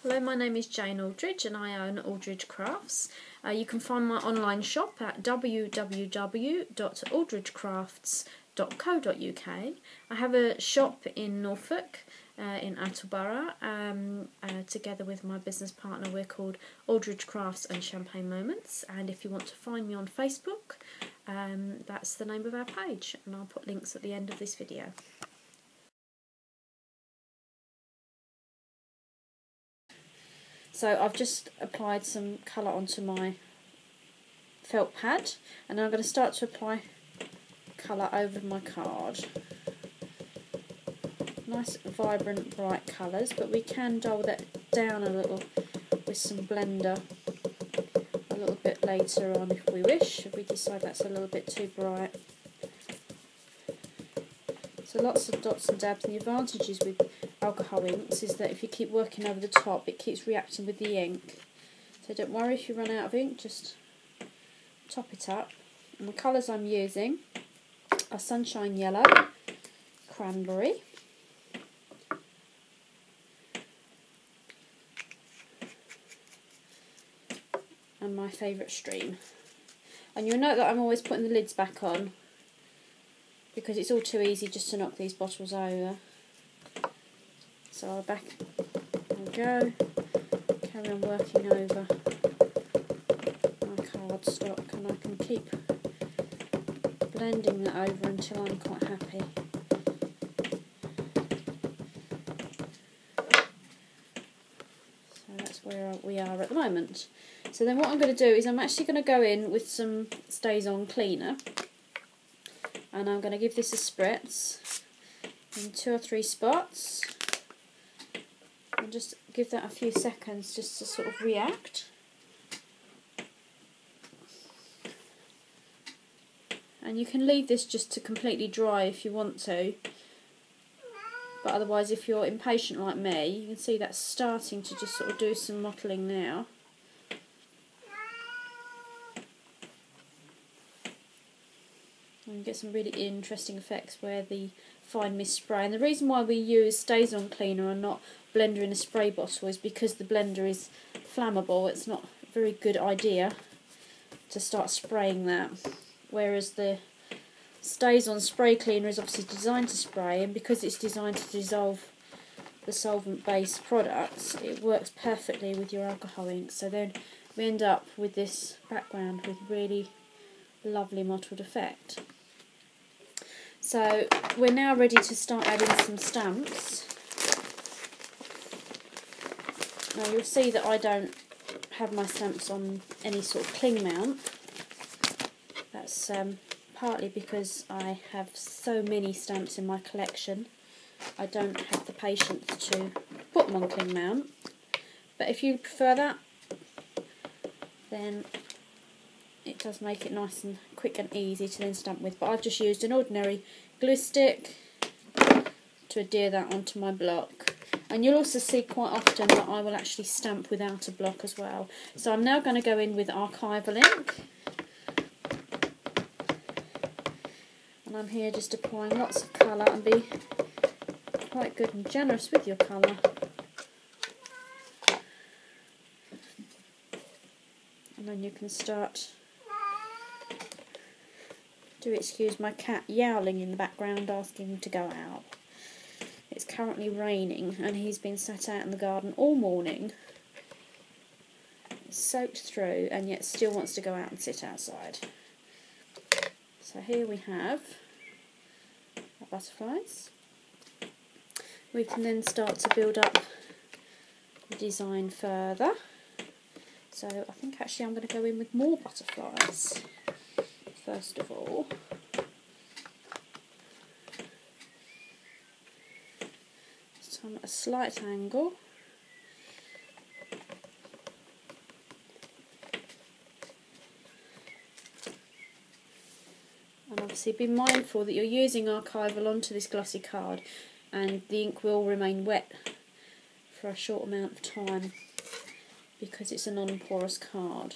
Hello, my name is Jane Aldridge and I own Aldridge Crafts. You can find my online shop at www.aldridgecrafts.co.uk. I have a shop in Norfolk, in Attleborough. Together with my business partner, we're called Aldridge Crafts and Champagne Moments. And if you want to find me on Facebook, that's the name of our page, and I'll put links at the end of this video. So I've just applied some colour onto my felt pad, and I'm going to start to apply colour over my card. Nice vibrant bright colours, but we can dull that down a little with some blender a little bit later on if we wish, if we decide that's a little bit too bright. So lots of dots and dabs, and the advantages with alcohol inks is that if you keep working over the top, it keeps reacting with the ink. So don't worry if you run out of ink, just top it up. And the colours I'm using are Sunshine Yellow, Cranberry, and my favourite Stream. And you'll note that I'm always putting the lids back on, because it's all too easy just to knock these bottles over. So I'll back and go, carry on working over my cardstock, and I can keep blending that over until I'm quite happy. So that's where we are at the moment. So then what I'm going to do is I'm actually going to go in with some Stays On cleaner, and I'm going to give this a spritz in 2 or 3 spots. And just give that a few seconds just to sort of react. And you can leave this just to completely dry if you want to, but otherwise if you're impatient like me, you can see that's starting to just sort of do some mottling now. And you get some really interesting effects where the fine mist spray. And the reason why we use Stays On cleaner and not blender in a spray bottle is because the blender is flammable. It's not a very good idea to start spraying that, whereas the Stays On spray cleaner is obviously designed to spray, and because it's designed to dissolve the solvent based products, it works perfectly with your alcohol ink. So then we end up with this background with really lovely mottled effect. So we're now ready to start adding some stamps. Now you'll see that I don't have my stamps on any sort of cling mount. That's partly because I have so many stamps in my collection. I don't have the patience to put them on cling mount. But if you prefer that, then it does make it nice and quick and easy to then stamp with. But I've just used an ordinary glue stick to adhere that onto my block. And you'll also see quite often that I will actually stamp without a block as well. So I'm now going to go in with archival ink. And I'm here just applying lots of colour, and be quite good and generous with your colour. And then you can start. Do excuse my cat yowling in the background, asking him to go out. It's currently raining and he's been sat out in the garden all morning. He's soaked through and yet still wants to go out and sit outside. So here we have our butterflies. We can then start to build up the design further. So I think actually I'm going to go in with more butterflies. First of all, this time at a slight angle, and obviously be mindful that you're using archival onto this glossy card, and the ink will remain wet for a short amount of time because it's a non-porous card.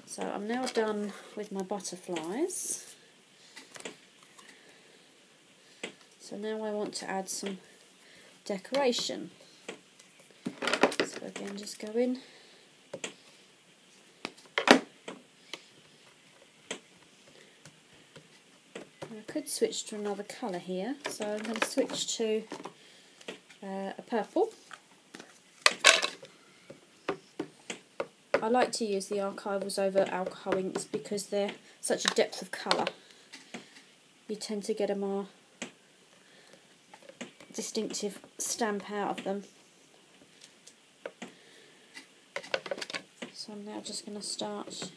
So I'm now done with my butterflies. So now I want to add some decoration. So So again, just go in. I could switch to another colour here, so I'm going to switch to a purple. I like to use the archivals over alcohol inks because they're such a depth of colour. You tend to get a more distinctive stamp out of them. So I'm now just going to start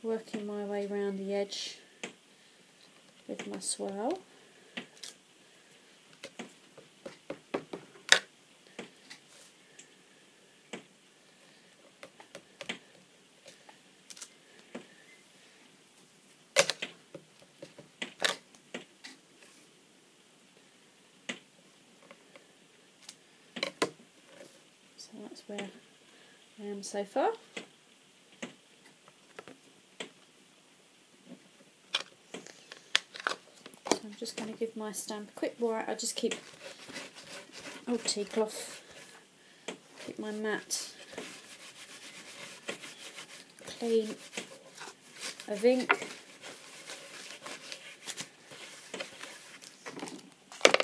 working my way around the edge with my swirl. So that's where I am so far. I'm just going to give my stamp a quick wipe. I just keep old tea cloth, keep my mat clean of ink.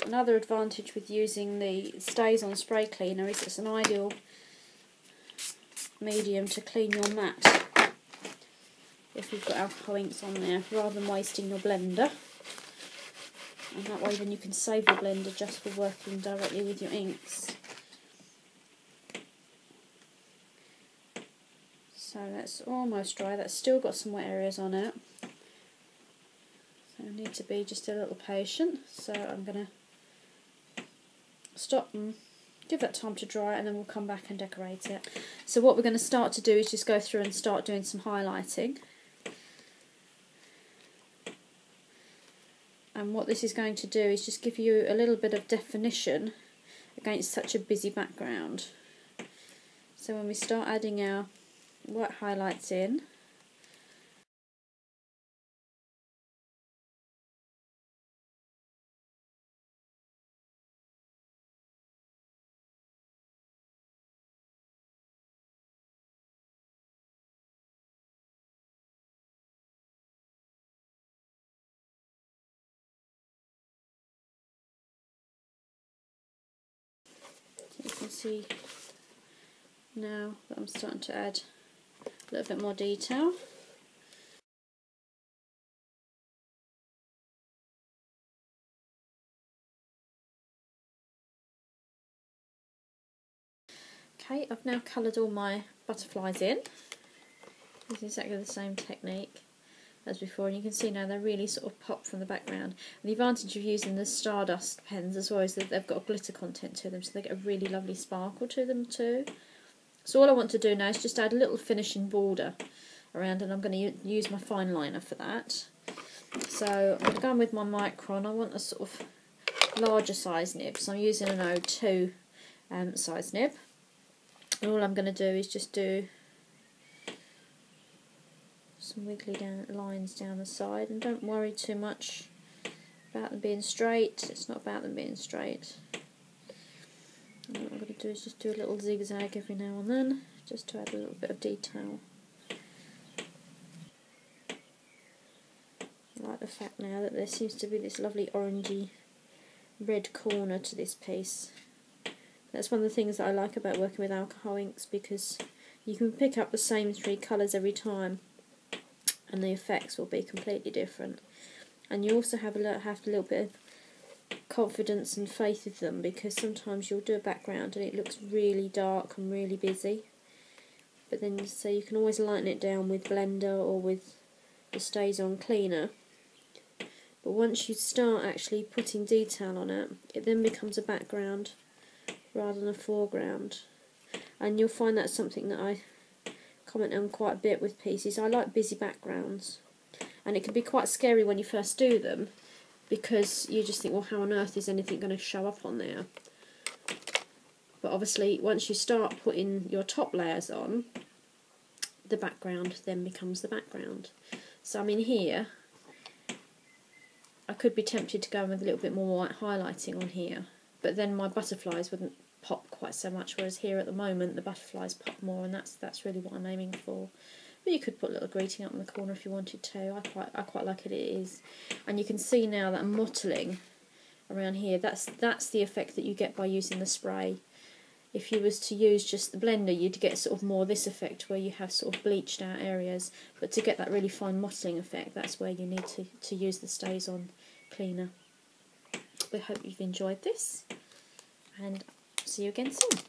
Another advantage with using the Stays On spray cleaner is it's an ideal medium to clean your mat if you've got alcohol inks on there, rather than wasting your blender. And that way then you can save your blender just for working directly with your inks. So that's almost dry. That's still got some wet areas on it. So I need to be just a little patient. So I'm going to stop and give that time to dry, and then we'll come back and decorate it. So what we're going to start to do is just go through and start doing some highlighting. And what this is going to do is just give you a little bit of definition against such a busy background. So when we start adding our white highlights in, you can see now that I'm starting to add a little bit more detail. Okay, I've now coloured all my butterflies in. It's exactly the same technique as before, and you can see now they really sort of pop from the background. And the advantage of using the Stardust pens as well is that they've got a glitter content to them, so they get a really lovely sparkle to them too. So all I want to do now is just add a little finishing border around, and I'm going to use my fine liner for that. So I'm going to go in with my Micron. I want a sort of larger size nib, so I'm using an 02 size nib. And all I'm going to do is just do some wiggly lines down the side, and don't worry too much about them being straight. It's not about them being straight. And what I'm going to do is just do a little zigzag every now and then, just to add a little bit of detail. I like the fact now that there seems to be this lovely orangey red corner to this piece. That's one of the things that I like about working with alcohol inks, because you can pick up the same three colours every time and the effects will be completely different. And you also have a little bit of confidence and faith with them, because sometimes you'll do a background and it looks really dark and really busy, but then so you can always lighten it down with blender or with the Stays On cleaner. But once you start actually putting detail on it, it then becomes a background rather than a foreground. And you'll find that's something that I comment on quite a bit with pieces. I like busy backgrounds, and it can be quite scary when you first do them, because you just think, well, how on earth is anything going to show up on there? But obviously once you start putting your top layers on, the background then becomes the background. So I mean, here I could be tempted to go in with a little bit more white highlighting on here, but then my butterflies wouldn't pop quite so much, whereas here at the moment the butterflies pop more, and that's really what I'm aiming for. But you could put a little greeting up in the corner if you wanted to. I quite like it is. And you can see now that I'm mottling around here. That's the effect that you get by using the spray. If you was to use just the blender, you'd get sort of more this effect where you have sort of bleached out areas. But to get that really fine mottling effect, that's where you need to use the StazOn cleaner. We hope you've enjoyed this, and see you again soon.